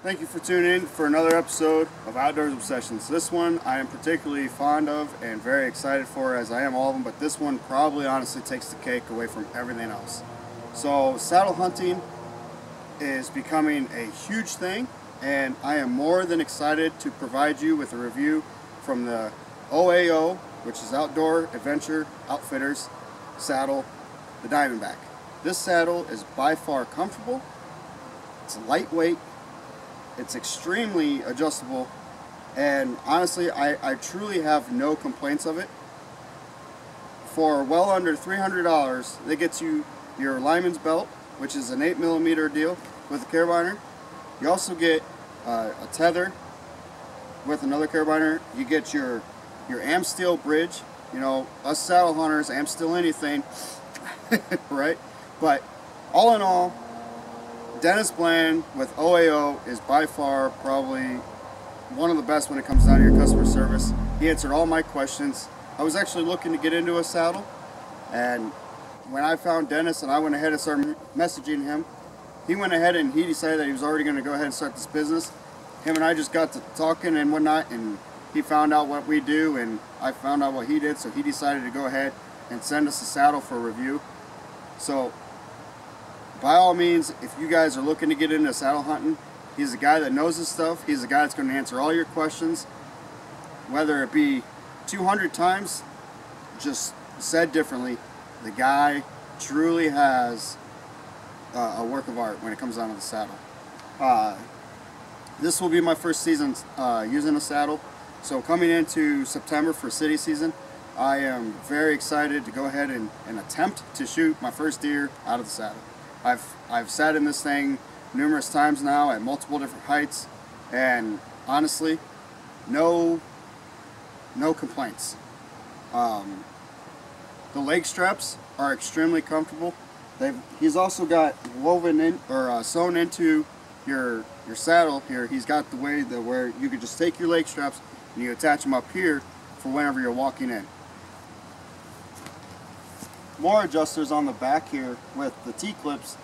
Thank you for tuning in for another episode of Outdoors Obsessions. This one I am particularly fond of and very excited for, as I am all of them, but this one probably honestly takes the cake away from everything else. So saddle hunting is becoming a huge thing, and I am more than excited to provide you with a review from the OAO, which is Outdoor Adventure Outfitters saddle, the Diamondback. This saddle is by far comfortable, it's lightweight, it's extremely adjustable, and honestly I truly have no complaints of it. For well under $300, they get you your lineman's belt, which is an 8mm deal with a carabiner. You also get a tether with another carabiner. You get your am steel bridge. You know, us saddle hunters, am steel anything, right? But all in all, Dennis Bland with OAO is by far probably one of the best when it comes down to your customer service. He answered all my questions. I was actually looking to get into a saddle, and when I found Dennis and I went ahead and started messaging him, he went ahead and he decided that he was already going to go ahead and start this business. Him and I just got to talking and whatnot, and he found out what we do and I found out what he did, so he decided to go ahead and send us a saddle for review. So by all means, if you guys are looking to get into saddle hunting, he's a guy that knows his stuff. He's a guy that's going to answer all your questions, whether it be 200 times. Just said differently, the guy truly has a work of art when it comes down to the saddle. This will be my first season using a saddle, so coming into September for city season, I am very excited to go ahead and attempt to shoot my first deer out of the saddle. I've sat in this thing numerous times now at multiple different heights, and honestly, no complaints. The leg straps are extremely comfortable. He's also got woven in or sewn into your saddle here. He's got the way that where you could just take your leg straps and you attach them up here for whenever you're walking in. More adjusters on the back here with the T-clips.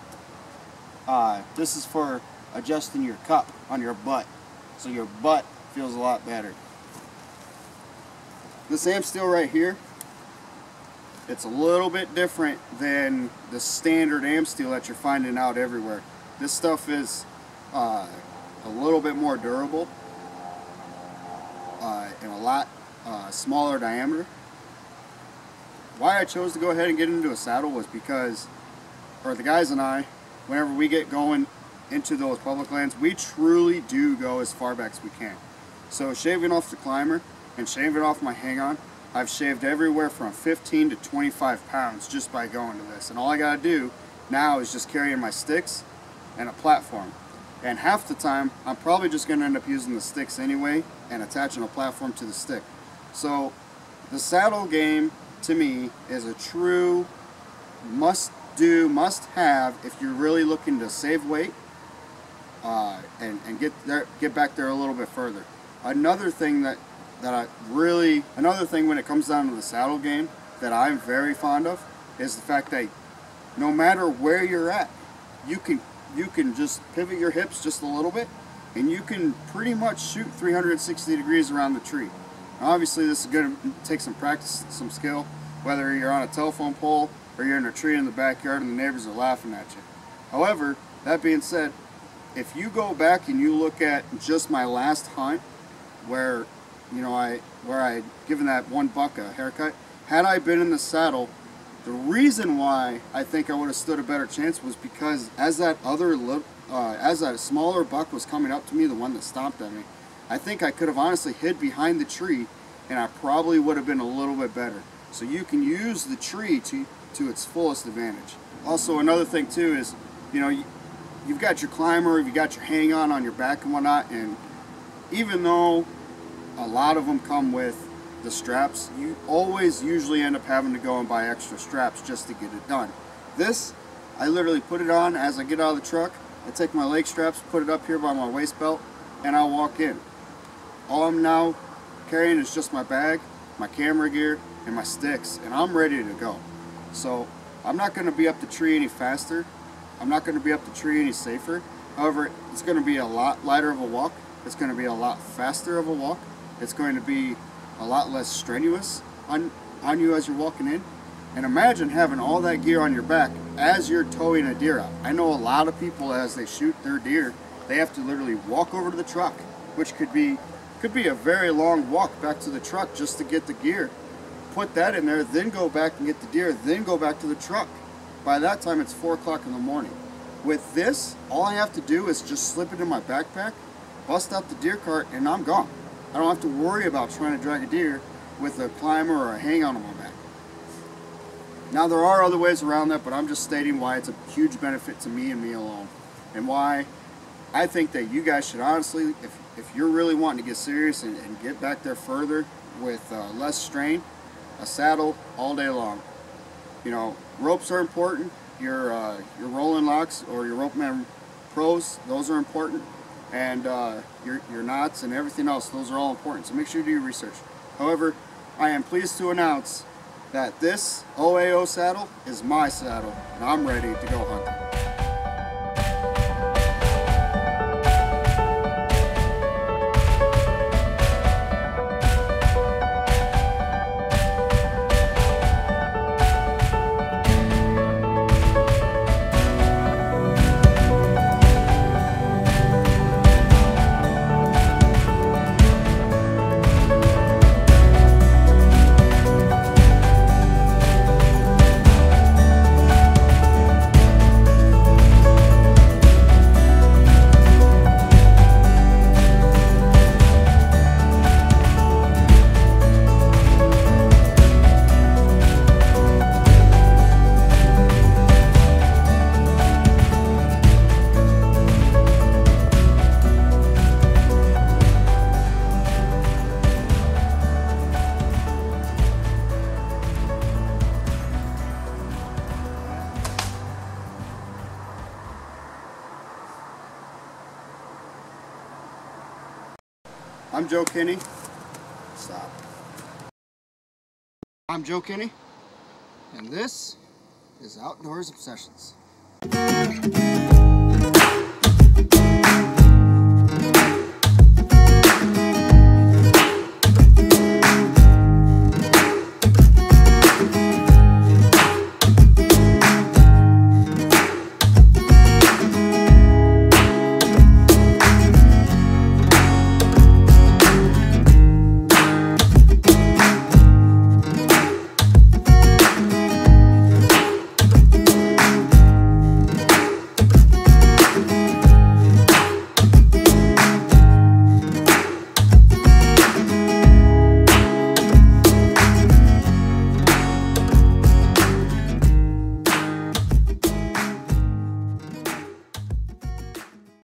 This is for adjusting your cup on your butt, so your butt feels a lot better. This am steel right here, it's a little bit different than the standard am steel that you're finding out everywhere. This stuff is a little bit more durable and a lot smaller diameter. Why I chose to go ahead and get into a saddle was because, or the guys and I, whenever we get going into those public lands, we truly do go as far back as we can. So shaving off the climber and shaving off my hang-on, I've shaved everywhere from 15 to 25 pounds just by going to this. And all I gotta do now is just carrying my sticks and a platform. And half the time, I'm probably just gonna end up using the sticks anyway and attaching a platform to the stick. So the saddle game, to me, is a true must-do, must-have if you're really looking to save weight and get back there a little bit further. Another thing another thing when it comes down to the saddle game that I'm very fond of is the fact that no matter where you're at, you can just pivot your hips just a little bit and you can pretty much shoot 360 degrees around the tree. Now, obviously this is going to take some practice, some skill, whether you're on a telephone pole or you're in a tree in the backyard and the neighbors are laughing at you. However, that being said, if you go back and you look at just my last hunt where I given that one buck a haircut, had I been in the saddle, the reason why I think I would have stood a better chance was because as that smaller buck was coming up to me, the one that stomped at me, I think I could have honestly hid behind the tree and I probably would have been a little bit better. So you can use the tree to its fullest advantage. Also, another thing too is, you've got your climber, you've got your hang-on on your back and whatnot, and even though a lot of them come with the straps, you always usually end up having to go and buy extra straps just to get it done. This, I literally put it on as I get out of the truck, I take my leg straps, put it up here by my waist belt, and I'll walk in. All I'm now carrying is just my bag, my camera gear, and my sticks, and I'm ready to go. So I'm not going to be up the tree any faster. I'm not going to be up the tree any safer. However, it's going to be a lot lighter of a walk. It's going to be a lot faster of a walk. It's going to be a lot less strenuous on you as you're walking in. And imagine having all that gear on your back as you're towing a deer out. I know a lot of people, as they shoot their deer, they have to literally walk over to the truck, which could be a very long walk back to the truck just to get the gear. Put that in there, then go back and get the deer, then go back to the truck. By that time, it's 4 o'clock in the morning. With this, all I have to do is just slip it in my backpack, bust out the deer cart, and I'm gone. I don't have to worry about trying to drag a deer with a climber or a hang on my back. Now, there are other ways around that, but I'm just stating why it's a huge benefit to me and me alone, and why I think that you guys should honestly, if you're really wanting to get serious and get back there further with less strain, a saddle all day long. You know, ropes are important. Your rolling locks or your Ropeman Pros, those are important, and your knots and everything else, those are all important. So make sure you do your research. However, I am pleased to announce that this OAO saddle is my saddle, and I'm ready to go hunting. I'm Joe Kinney. Stop. I'm Joe Kinney, and this is Outdoors Obsessions.